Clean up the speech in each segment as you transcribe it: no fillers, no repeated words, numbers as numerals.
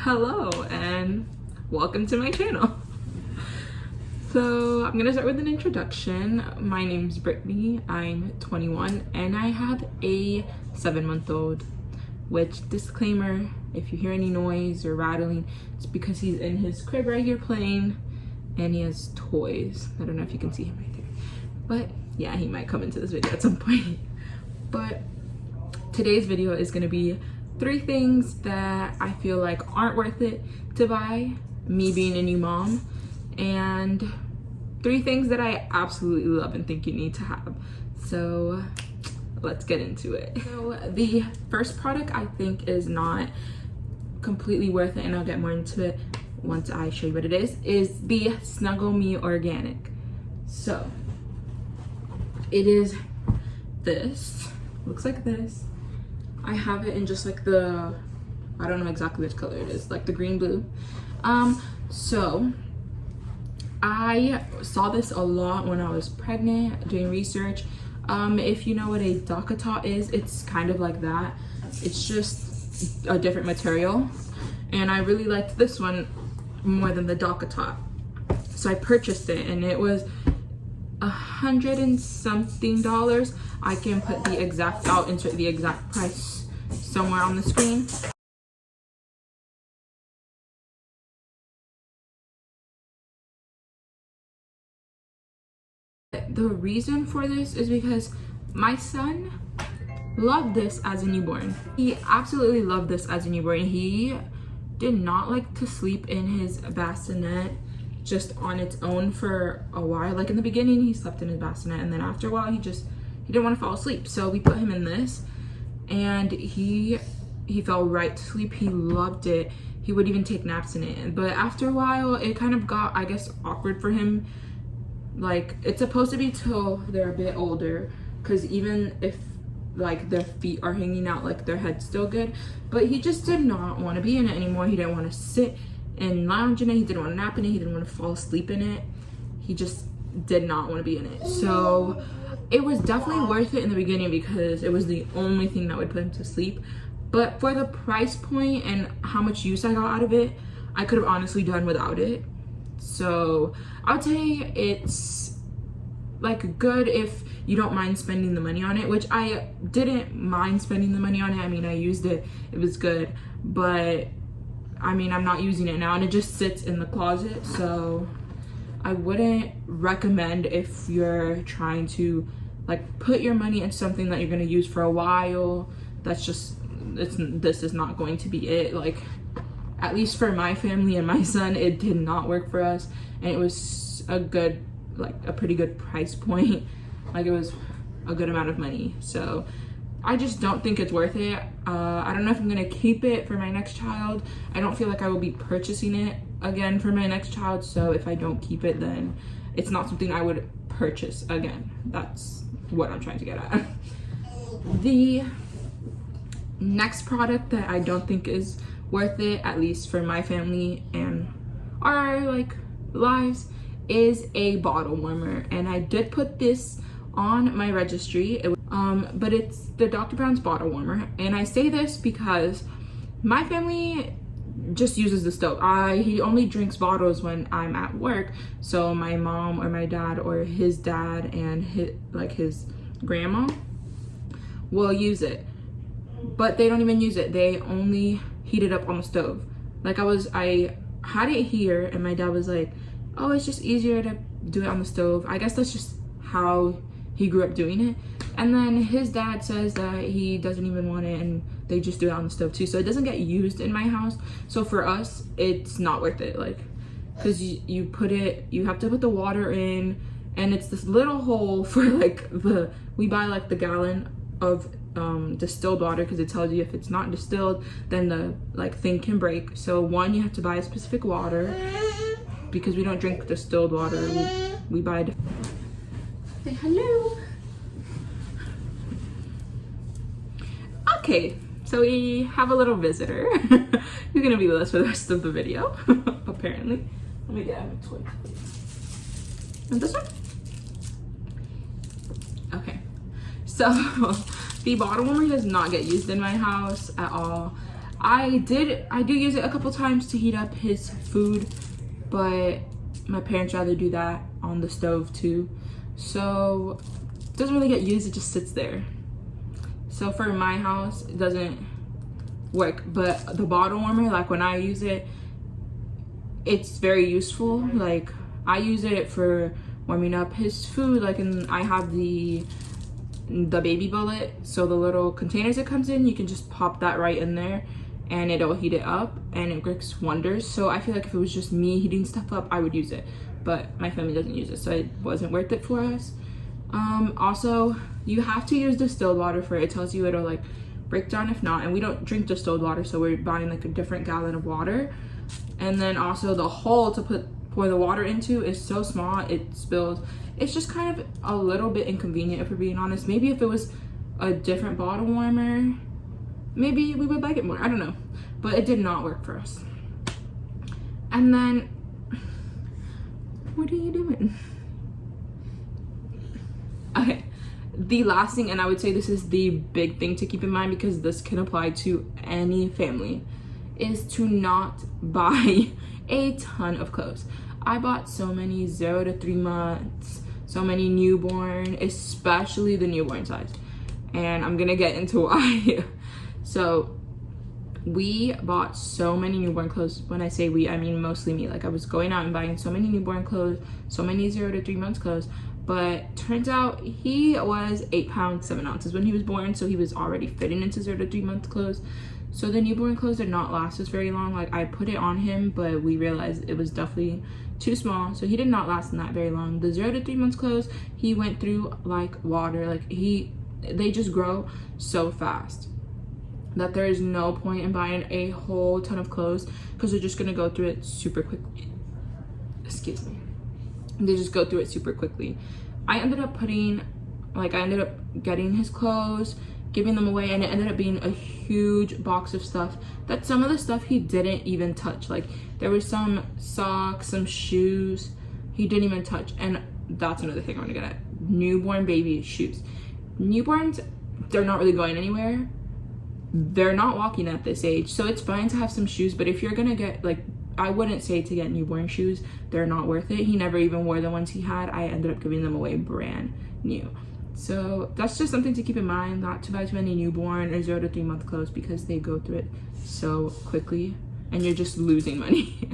Hello and welcome to my channel. So I'm gonna start with an introduction. My name's Brittany, I'm 21 and I have a 7-month-old, which disclaimer, if you hear any noise or rattling, it's because he's in his crib right here playing and he has toys. I don't know if you can see him right there, but yeah, he might come into this video at some point. But today's video is gonna be 3 things that I feel like aren't worth it to buy, me being a new mom, and 3 things that I absolutely love and think you need to have. So let's get into it. So the first product I think is not completely worth it, and I'll get more into it once I show you what it is the Snuggle Me Organic. So it is this, looks like this. I have it in just like the, I don't know exactly which color it is, like the green blue. So I saw this a lot when I was pregnant doing research. If you know what a DockATot is, it's kind of like that. It's just a different material, and I really liked this one more than the DockATot, so I purchased it, and it was $100 and something. I can put the exact, I'll insert the exact price somewhere on the screen. The reason for this is because my son loved this as a newborn. He absolutely loved this as a newborn. He did not like to sleep in his bassinet just on its own for a while. Like in the beginning he slept in his bassinet, and then after a while he didn't want to fall asleep, so we put him in this, and he fell right to sleep. He loved it. He would even take naps in it. But after a while it kind of got, I guess, awkward for him. Like, it's supposed to be till they're a bit older, because even if like their feet are hanging out, like their head's still good, but he just did not want to be in it anymore. He didn't want to sit and lounge in it. He didn't want to nap in it. He didn't want to fall asleep in it. He just did not want to be in it. So it was definitely worth it in the beginning because it was the only thing that would put him to sleep. But for the price point and how much use I got out of it, I could have honestly done without it. So I would say it's like good if you don't mind spending the money on it, which I didn't mind spending the money on it. I mean, I used it, it was good, but I mean, I'm not using it now and it just sits in the closet. So I wouldn't recommend if you're trying to like put your money in something that you're going to use for a while. That's just, this is not going to be it. Like, at least for my family and my son, it did not work for us, and it was a good, like a pretty good price point. Like, it was a good amount of money, so I just don't think it's worth it. I don't know if I'm gonna keep it for my next child. I don't feel like I will be purchasing it again for my next child, so if I don't keep it, then it's not something I would purchase again. That's what I'm trying to get at. The next product that I don't think is worth it, at least for my family and our like lives, is a bottle warmer, and I did put this on my registry. But it's the Dr. Brown's bottle warmer, and I say this because my family just uses the stove. He only drinks bottles when I'm at work, so my mom or my dad or his dad and his grandma will use it, but they don't even use it. They only heat it up on the stove. Like, I had it here and my dad was like, oh, it's just easier to do it on the stove. I guess that's just how he grew up doing it. And then his dad says that he doesn't even want it and they just do it on the stove too, so it doesn't get used in my house. So for us, it's not worth it, like, because you have to put the water in, and it's this little hole for like we buy like the gallon of distilled water, because it tells you if it's not distilled then the like thing can break. So one, you have to buy a specific water, because we don't drink distilled water, we buy say hello. Okay, so we have a little visitor. You're gonna be with us for the rest of the video. Apparently. Let me get out a toy. And this one? Okay, so the bottle warmer does not get used in my house at all. I do use it a couple times to heat up his food, but my parents rather do that on the stove too. So it doesn't really get used, it just sits there. So for my house, it doesn't work. But the bottle warmer, like when I use it, it's very useful. Like I use it for warming up his food, like, and I have the baby bullet, so the little containers it comes in, you can just pop that right in there and it'll heat it up and it works wonders. So I feel like if it was just me heating stuff up, I would use it, but my family doesn't use it, so it wasn't worth it for us. Also, you have to use distilled water for it. It tells you it'll like break down if not, and we don't drink distilled water, so we're buying like a different gallon of water. And then also the hole to pour the water into is so small, it spills. It's just kind of a little bit inconvenient, if we're being honest. Maybe if it was a different bottle warmer, maybe we would like it more, I don't know. But it did not work for us. And then, what are you doing? Okay, the last thing, and I would say this is the big thing to keep in mind because this can apply to any family, is to not buy a ton of clothes. I bought so many 0 to 3 months, so many newborn, especially the newborn size, and I'm gonna get into why. So we bought so many newborn clothes. When I say we, I mean mostly me. Like I was going out and buying so many newborn clothes, so many 0 to 3 months clothes, but turns out he was 8 pounds 7 ounces when he was born, so he was already fitting into 0 to 3 month clothes. So the newborn clothes did not last us very long. Like I put it on him, but we realized it was definitely too small, so he did not last in that very long. The 0 to 3 months clothes, he went through like water. Like they just grow so fast that there is no point in buying a whole ton of clothes because they're just gonna go through it super quickly. Excuse me. They just go through it super quickly. I ended up getting his clothes, giving them away, and it ended up being a huge box of stuff that some of the stuff he didn't even touch. Like there was some socks, some shoes he didn't even touch. And that's another thing I want to get at. Newborn baby shoes. Newborns, they're not really going anywhere. They're not walking at this age, so it's fine to have some shoes, but if you're gonna get, like, I wouldn't say to get newborn shoes. They're not worth it. He never even wore the ones he had. I ended up giving them away brand new. So that's just something to keep in mind, not to buy too many newborn or 0 to 3 month clothes because they go through it so quickly and you're just losing money.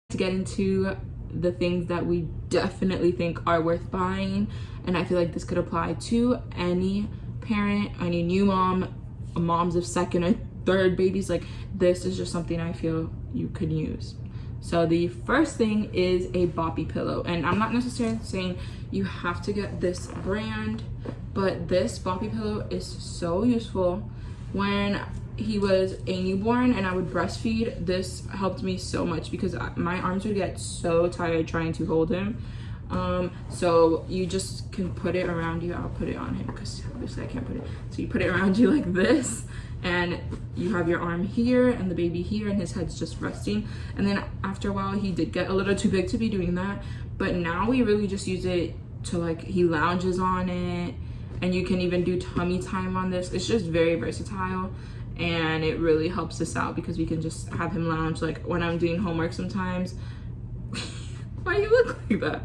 To get into the things that we definitely think are worth buying, and I feel like this could apply to any parent, any new mom, moms of second or third babies. Like this is just something I feel you could use. So the first thing is a boppy pillow, and I'm not necessarily saying you have to get this brand, but this boppy pillow is so useful. When he was a newborn and I would breastfeed, this helped me so much because my arms would get so tired trying to hold him. So you just can put it around you. I'll put it on him because obviously I can't put it. So you put it around you like this, and you have your arm here and the baby here, and his head's just resting. And then after a while he did get a little too big to be doing that, but now we really just use it to, like, he lounges on it, and you can even do tummy time on this. It's just very versatile, and it really helps us out because we can just have him lounge. Like when I'm doing homework sometimes. Why you look like that?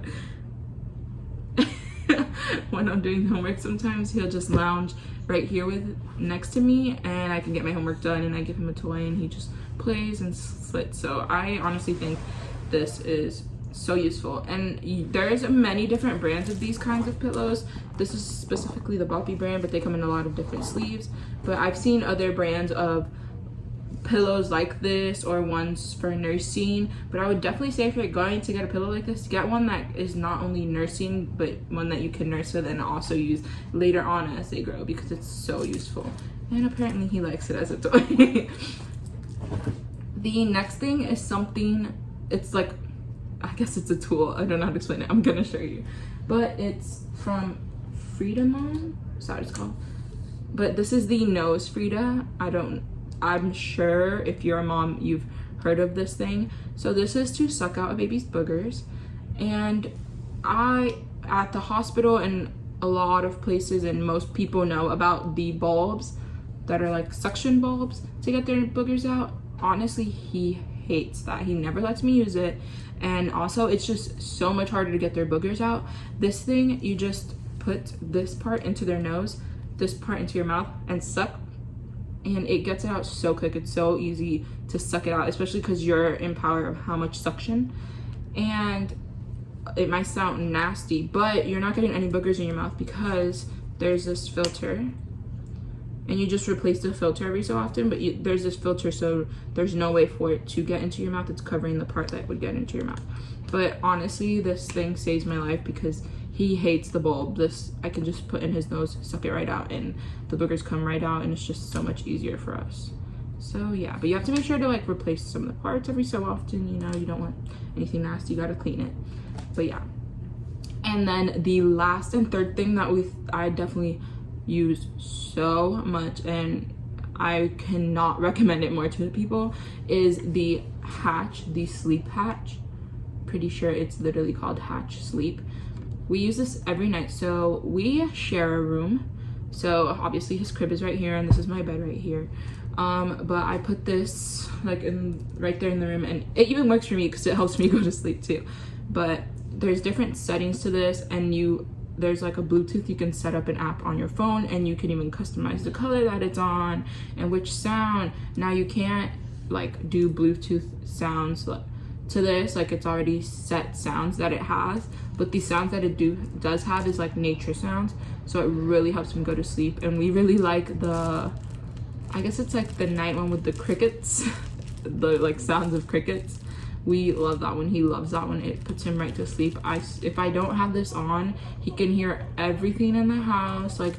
When I'm doing homework sometimes, he'll just lounge right here next to me, and I can get my homework done, and I give him a toy and he just plays and slits. So I honestly think this is so useful, and there's many different brands of these kinds of pillows. This is specifically the Boppy brand, but they come in a lot of different sleeves. But I've seen other brands of pillows like this, or ones for nursing, but I would definitely say if you're going to get a pillow like this, get one that is not only nursing, but one that you can nurse with and also use later on as they grow, because it's so useful. And apparently he likes it as a toy. The next thing is something, it's like, I guess it's a tool, I don't know how to explain it, I'm gonna show you, but it's from Frida Mom, is that what it's called? But this is the Nose Frida. I'm sure if you're a mom, you've heard of this thing. So this is to suck out a baby's boogers. And at the hospital and a lot of places and most people know about the bulbs that are like suction bulbs to get their boogers out. Honestly, he hates that. He never lets me use it. And also, it's just so much harder to get their boogers out. This thing, you just put this part into their nose, this part into your mouth, and suck, and it gets it out so quick. It's so easy to suck it out, especially because you're in power of how much suction. And it might sound nasty, but you're not getting any boogers in your mouth because there's this filter, and you just replace the filter every so often, but there's this filter, so there's no way for it to get into your mouth. It's covering the part that would get into your mouth. But honestly, this thing saves my life because he hates the bulb. This I can just put in his nose, suck it right out, and the boogers come right out, and it's just so much easier for us. So yeah, but you have to make sure to like replace some of the parts every so often. You know, you don't want anything nasty, you gotta clean it. But yeah. And then the last and third thing that I definitely use so much, and I cannot recommend it more to people, is the Hatch, the Sleep Hatch. Pretty sure it's literally called Hatch Sleep. We use this every night. So we share a room, so obviously his crib is right here and this is my bed right here, but I put this like right there in the room, and it even works for me because it helps me go to sleep too. But there's different settings to this, and there's like a Bluetooth, you can set up an app on your phone, and you can even customize the color that it's on and which sound. Now you can't like do Bluetooth sounds to this, like it's already set sounds that it has, but the sounds that it does have is like nature sounds, so it really helps me go to sleep. And we really like I guess it's like the night one with the crickets, the like sounds of crickets. We love that one. He loves that one. It puts him right to sleep. If I don't have this on, he can hear everything in the house. Like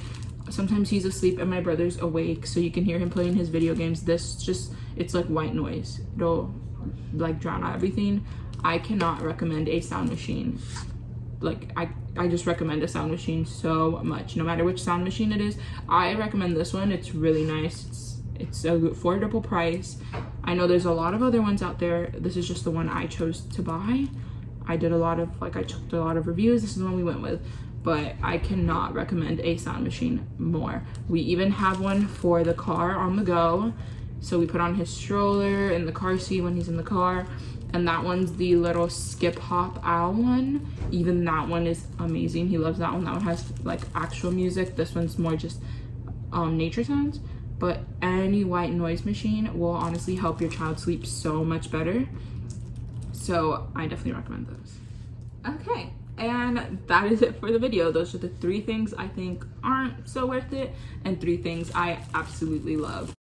sometimes he's asleep and my brother's awake, so you can hear him playing his video games. It's like white noise. It'll like drown out everything. I cannot recommend a sound machine. Like I just recommend a sound machine so much. No matter which sound machine it is, I recommend this one. It's really nice. It's a affordable price. I know there's a lot of other ones out there. This is just the one I chose to buy. I checked a lot of reviews. This is the one we went with, but I cannot recommend a sound machine more. We even have one for the car on the go. So we put on his stroller in the car seat when he's in the car, and that one's the little Skip Hop Owl one. Even that one is amazing. He loves that one. That one has like actual music. This one's more just nature sounds. But any white noise machine will honestly help your child sleep so much better. So I definitely recommend those. Okay, and that is it for the video. Those are the 3 things I think aren't so worth it, and 3 things I absolutely love.